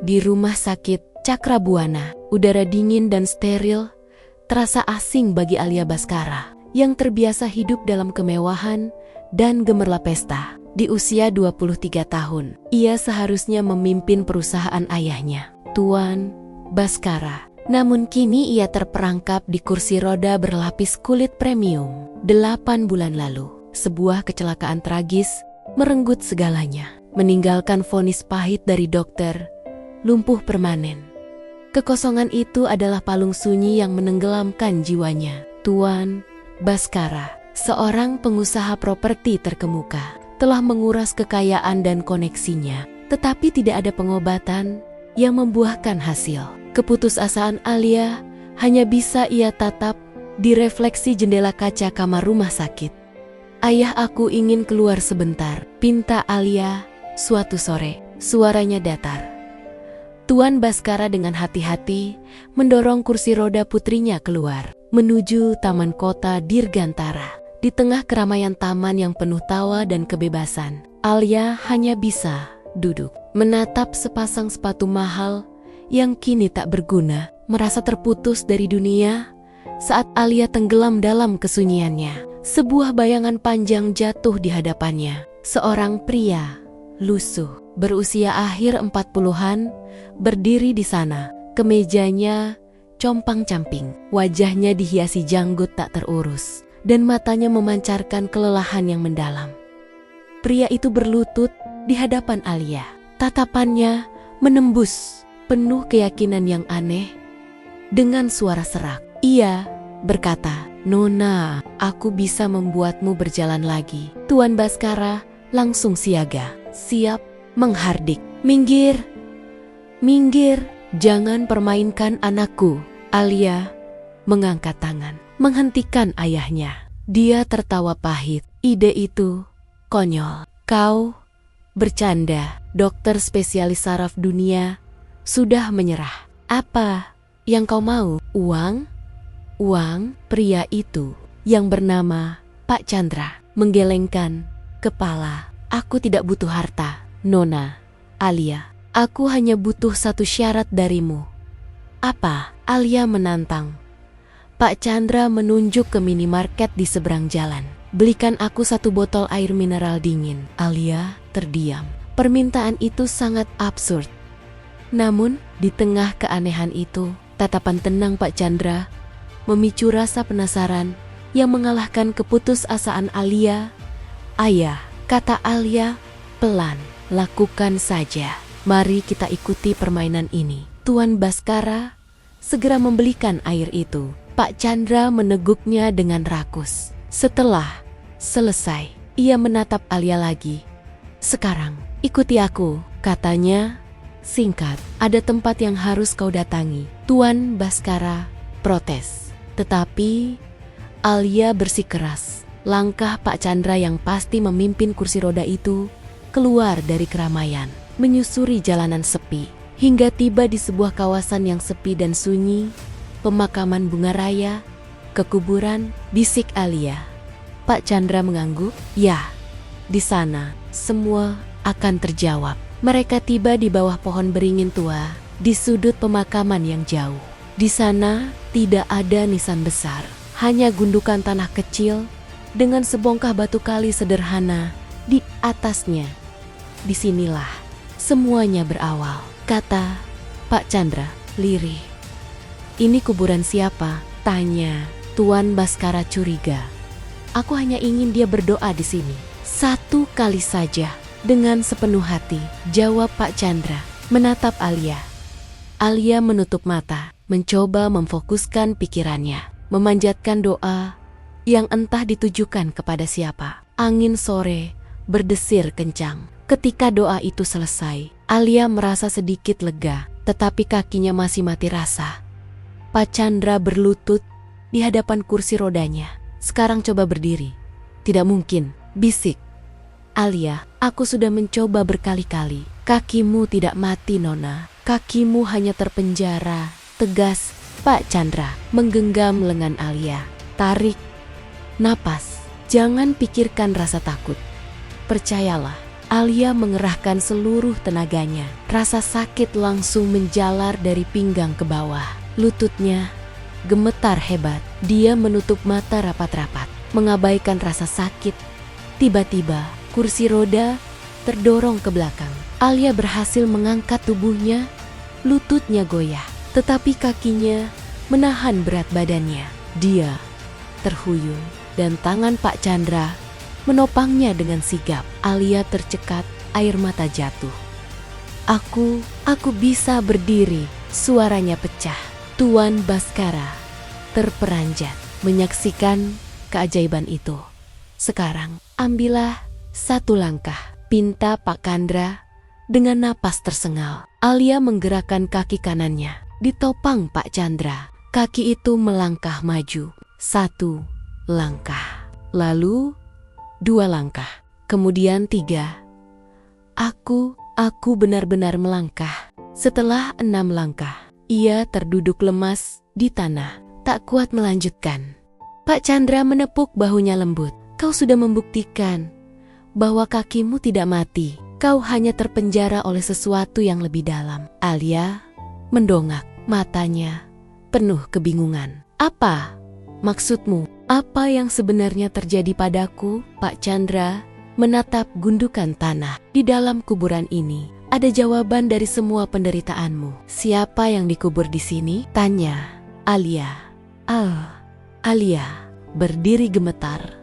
Di rumah sakit Cakrabuana, udara dingin dan steril terasa asing bagi Alia Baskara yang terbiasa hidup dalam kemewahan dan gemerlap pesta. Di usia 23 tahun, ia seharusnya memimpin perusahaan ayahnya, Tuan Baskara. Namun kini ia terperangkap di kursi roda berlapis kulit premium. 8 bulan lalu, sebuah kecelakaan tragis merenggut segalanya, meninggalkan vonis pahit dari dokter, lumpuh permanen. Kekosongan itu adalah palung sunyi yang menenggelamkan jiwanya. Tuan Baskara, seorang pengusaha properti terkemuka, telah menguras kekayaan dan koneksinya, tetapi tidak ada pengobatan yang membuahkan hasil. Keputusasaan Alia hanya bisa ia tatap di refleksi jendela kaca kamar rumah sakit. "Ayah, aku ingin keluar sebentar," pinta Alia suatu sore. Suaranya datar. Tuan Baskara dengan hati-hati mendorong kursi roda putrinya keluar, menuju taman kota Dirgantara. Di tengah keramaian taman yang penuh tawa dan kebebasan, Alia hanya bisa duduk, menatap sepasang sepatu mahal yang kini tak berguna, merasa terputus dari dunia. Saat Alia tenggelam dalam kesunyiannya, sebuah bayangan panjang jatuh di hadapannya. Seorang pria lusuh, berusia akhir 40-an, berdiri di sana. Kemejanya compang-camping, wajahnya dihiasi janggut tak terurus, dan matanya memancarkan kelelahan yang mendalam. Pria itu berlutut di hadapan Alia. Tatapannya menembus, penuh keyakinan yang aneh. Dengan suara serak, ia berkata, "Nona, aku bisa membuatmu berjalan lagi." Tuan Baskara langsung siaga, siap menghardik. "Minggir, minggir, jangan permainkan anakku." Alia mengangkat tangan, menghentikan ayahnya. Dia tertawa pahit. "Ide itu konyol. Kau bercanda. Dokter spesialis saraf dunia sudah menyerah. Apa yang kau mau? Uang? Uang?" Pria itu yang bernama Pak Chandra menggelengkan kepala. "Aku tidak butuh harta, Nona. Alia, aku hanya butuh satu syarat darimu." "Apa?" Alia menantang. Pak Chandra menunjuk ke minimarket di seberang jalan. "Belikan aku satu botol air mineral dingin." Alia terdiam. Permintaan itu sangat absurd. Namun, di tengah keanehan itu, tatapan tenang Pak Chandra memicu rasa penasaran yang mengalahkan keputusasaan Alia. "Ayah," kata Alia pelan, "lakukan saja. Mari kita ikuti permainan ini." Tuan Baskara segera membelikan air itu. Pak Chandra meneguknya dengan rakus. Setelah selesai, ia menatap Alia lagi. "Sekarang, ikuti aku," katanya singkat. "Ada tempat yang harus kau datangi." Tuan Baskara protes, tetapi Alia bersikeras. Langkah Pak Chandra yang pasti memimpin kursi roda itu keluar dari keramaian, menyusuri jalanan sepi, hingga tiba di sebuah kawasan yang sepi dan sunyi. "Pemakaman bunga raya, ke kuburan," bisik Alia. Pak Chandra mengangguk. "Ya, di sana semua akan terjawab." Mereka tiba di bawah pohon beringin tua, di sudut pemakaman yang jauh. Di sana tidak ada nisan besar, hanya gundukan tanah kecil dengan sebongkah batu kali sederhana di atasnya. "Disinilah semuanya berawal," kata Pak Chandra lirih. "Ini kuburan siapa?" tanya Tuan Baskara curiga. "Aku hanya ingin dia berdoa di sini. Satu kali saja." Dengan sepenuh hati, jawab Pak Chandra, menatap Alia. Alia menutup mata, mencoba memfokuskan pikirannya, memanjatkan doa yang entah ditujukan kepada siapa. Angin sore berdesir kencang. Ketika doa itu selesai, Alia merasa sedikit lega, tetapi kakinya masih mati rasa. Pak Chandra berlutut di hadapan kursi rodanya. "Sekarang coba berdiri." "Tidak mungkin," bisik Alia. "Aku sudah mencoba berkali-kali." "Kakimu tidak mati, Nona. Kakimu hanya terpenjara," tegas Pak Chandra menggenggam lengan Alia. "Tarik napas. Jangan pikirkan rasa takut. Percayalah, Alia mengerahkan seluruh tenaganya. Rasa sakit langsung menjalar dari pinggang ke bawah. Lututnya gemetar hebat. Dia menutup mata rapat-rapat, mengabaikan rasa sakit. Tiba-tiba, kursi roda terdorong ke belakang. Alia berhasil mengangkat tubuhnya. Lututnya goyah, tetapi kakinya menahan berat badannya. Dia terhuyung dan tangan Pak Chandra menopangnya dengan sigap. Alia tercekat, air mata jatuh. Aku bisa berdiri, suaranya pecah. Tuan Baskara terperanjat menyaksikan keajaiban itu. Sekarang, ambillah satu langkah, pinta Pak Chandra dengan napas tersengal. Alia menggerakkan kaki kanannya, ditopang Pak Chandra. Kaki itu melangkah maju. 1 langkah, lalu 2 langkah, kemudian 3. Aku benar-benar melangkah. Setelah 6 langkah, ia terduduk lemas di tanah, tak kuat melanjutkan. Pak Chandra menepuk bahunya lembut. Kau sudah membuktikan bahwa kakimu tidak mati. Kau hanya terpenjara oleh sesuatu yang lebih dalam. Alia mendongak, matanya penuh kebingungan. Apa maksudmu? Apa yang sebenarnya terjadi padaku? Pak Chandra menatap gundukan tanah. Di dalam kuburan ini ada jawaban dari semua penderitaanmu. Siapa yang dikubur di sini? Tanya Alia. Alia berdiri gemetar.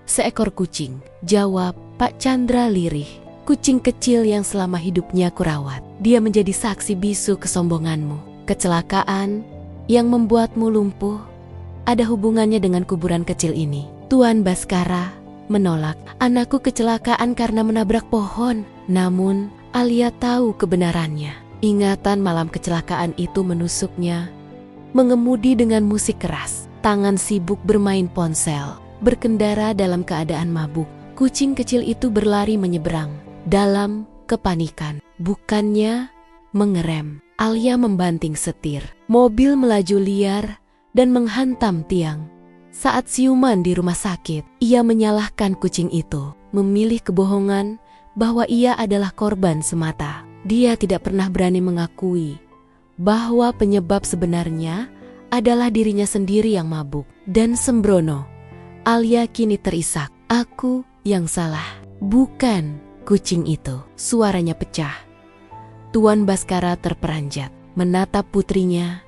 Seekor kucing, jawab Pak Chandra lirih. Kucing kecil yang selama hidupnya kurawat. Dia menjadi saksi bisu kesombonganmu. Kecelakaan yang membuatmu lumpuh ada hubungannya dengan kuburan kecil ini. Tuan Baskara menolak. Anakku kecelakaan karena menabrak pohon. Namun Alia tahu kebenarannya. Ingatan malam kecelakaan itu menusuknya. Mengemudi dengan musik keras. Tangan sibuk bermain ponsel. Berkendara dalam keadaan mabuk. Kucing kecil itu berlari menyeberang. Dalam kepanikan, bukannya mengerem. Alia membanting setir. Mobil melaju liar dan menghantam tiang. Saat siuman di rumah sakit, ia menyalahkan kucing itu, memilih kebohongan bahwa ia adalah korban semata. Dia tidak pernah berani mengakui bahwa penyebab sebenarnya adalah dirinya sendiri yang mabuk dan sembrono. Alia kini terisak. Aku yang salah, bukan kucing itu. Suaranya pecah. Tuan Baskara terperanjat, menatap putrinya.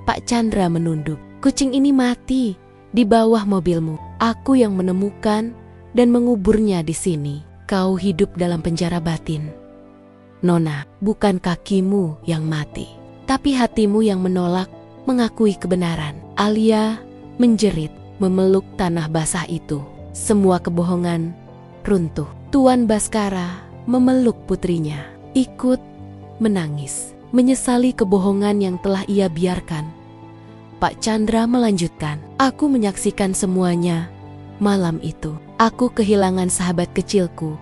Pak Chandra menunduk. Kucing ini mati di bawah mobilmu. Aku yang menemukan dan menguburnya di sini. Kau hidup dalam penjara batin. Nona, bukan kakimu yang mati, tapi hatimu yang menolak mengakui kebenaran. Alia menjerit, memeluk tanah basah itu. Semua kebohongan runtuh. Tuan Baskara memeluk putrinya, ikut menangis, menyesali kebohongan yang telah ia biarkan. Pak Chandra melanjutkan, aku menyaksikan semuanya. Malam itu, aku kehilangan sahabat kecilku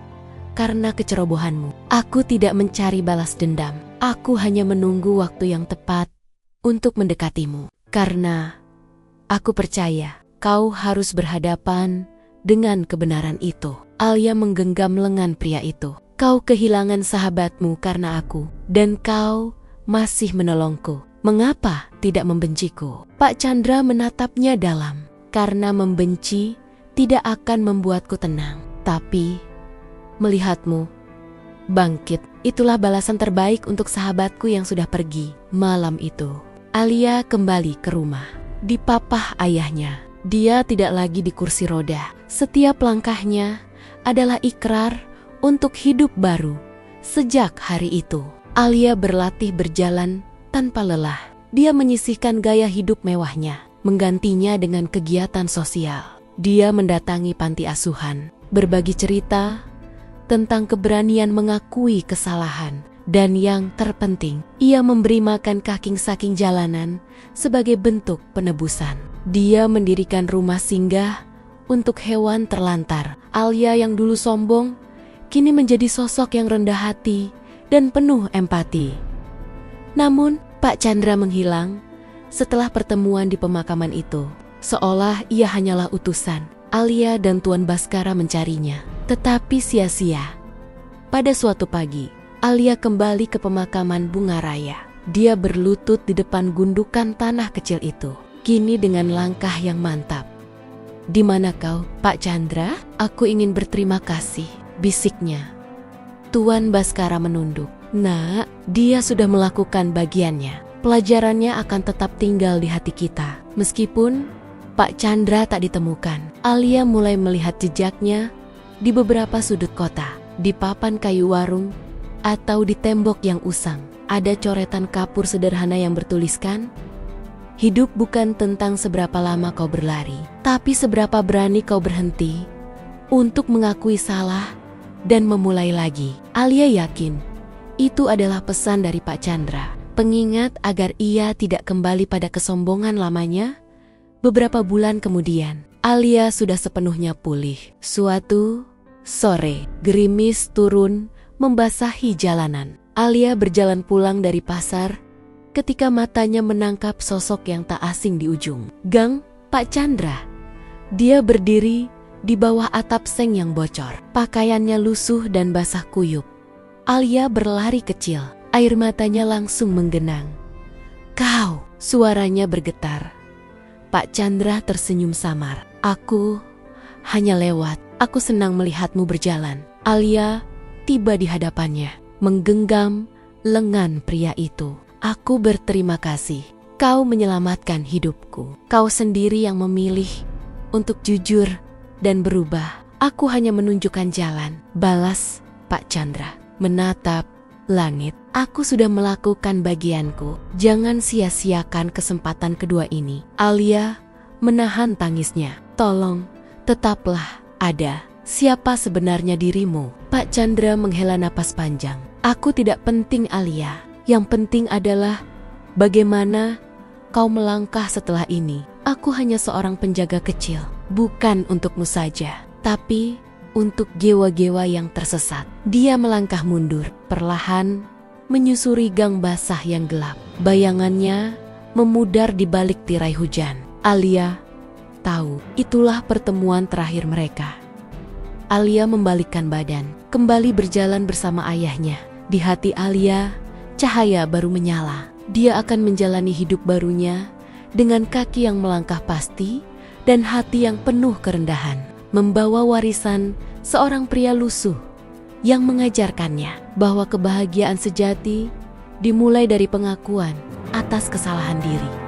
karena kecerobohanmu. Aku tidak mencari balas dendam. Aku hanya menunggu waktu yang tepat untuk mendekatimu. Karena aku percaya kau harus berhadapan dengan kebenaran itu. Alia menggenggam lengan pria itu. Kau kehilangan sahabatmu karena aku, dan kau masih menolongku. Mengapa tidak membenciku? Pak Chandra menatapnya dalam. Karena membenci tidak akan membuatku tenang. Tapi melihatmu bangkit, itulah balasan terbaik untuk sahabatku yang sudah pergi. Malam itu, Alia kembali ke rumah. Dipapah ayahnya. Dia tidak lagi di kursi roda. Setiap langkahnya adalah ikrar untuk hidup baru. Sejak hari itu, Alia berlatih berjalan tanpa lelah. Dia menyisihkan gaya hidup mewahnya, menggantinya dengan kegiatan sosial. Dia mendatangi panti asuhan, berbagi cerita tentang keberanian mengakui kesalahan. Dan yang terpenting, ia memberi makan kaking-saking jalanan sebagai bentuk penebusan. Dia mendirikan rumah singgah untuk hewan terlantar. Alia yang dulu sombong, kini menjadi sosok yang rendah hati dan penuh empati. Namun, Pak Chandra menghilang setelah pertemuan di pemakaman itu. Seolah ia hanyalah utusan. Alia dan Tuan Baskara mencarinya, tetapi sia-sia. Pada suatu pagi, Alia kembali ke pemakaman Bunga Raya. Dia berlutut di depan gundukan tanah kecil itu, kini dengan langkah yang mantap. "Di mana kau, Pak Chandra? Aku ingin berterima kasih," bisiknya. Tuan Baskara menunduk. "Nak, dia sudah melakukan bagiannya. Pelajarannya akan tetap tinggal di hati kita." Meskipun Pak Chandra tak ditemukan, Alia mulai melihat jejaknya di beberapa sudut kota. Di papan kayu warung atau di tembok yang usang, ada coretan kapur sederhana yang bertuliskan, "Hidup bukan tentang seberapa lama kau berlari, tapi seberapa berani kau berhenti untuk mengakui salah dan memulai lagi." Alia yakin itu adalah pesan dari Pak Chandra, pengingat agar ia tidak kembali pada kesombongan lamanya. Beberapa bulan kemudian, Alia sudah sepenuhnya pulih. Suatu sore, gerimis turun membasahi jalanan. Alia berjalan pulang dari pasar ketika matanya menangkap sosok yang tak asing di ujung gang Pak Chandra. Dia berdiri di bawah atap seng yang bocor. Pakaiannya lusuh dan basah kuyup. Alia berlari kecil, air matanya langsung menggenang. "Kau!" Suaranya bergetar. Pak Chandra tersenyum samar. "Aku hanya lewat. Aku senang melihatmu berjalan." Alia tiba di hadapannya, menggenggam lengan pria itu. "Aku berterima kasih. Kau menyelamatkan hidupku. Kau sendiri yang memilih untuk jujur dan berubah. Aku hanya menunjukkan jalan," balas Pak Chandra, menatap langit. "Aku sudah melakukan bagianku. Jangan sia-siakan kesempatan kedua ini." Alia menahan tangisnya. "Tolong, tetaplah ada. Siapa sebenarnya dirimu?" Pak Chandra menghela napas panjang. "Aku tidak penting, Alia. Yang penting adalah bagaimana kau melangkah setelah ini. Aku hanya seorang penjaga kecil, bukan untukmu saja, tapi untuk gewa-gewa yang tersesat." Dia melangkah mundur, perlahan menyusuri gang basah yang gelap. Bayangannya memudar di balik tirai hujan. Alia tahu itulah pertemuan terakhir mereka. Alia membalikkan badan, kembali berjalan bersama ayahnya. Di hati Alia, cahaya baru menyala. Dia akan menjalani hidup barunya dengan kaki yang melangkah pasti dan hati yang penuh kerendahan, membawa warisan seorang pria lusuh yang mengajarkannya bahwa kebahagiaan sejati dimulai dari pengakuan atas kesalahan diri.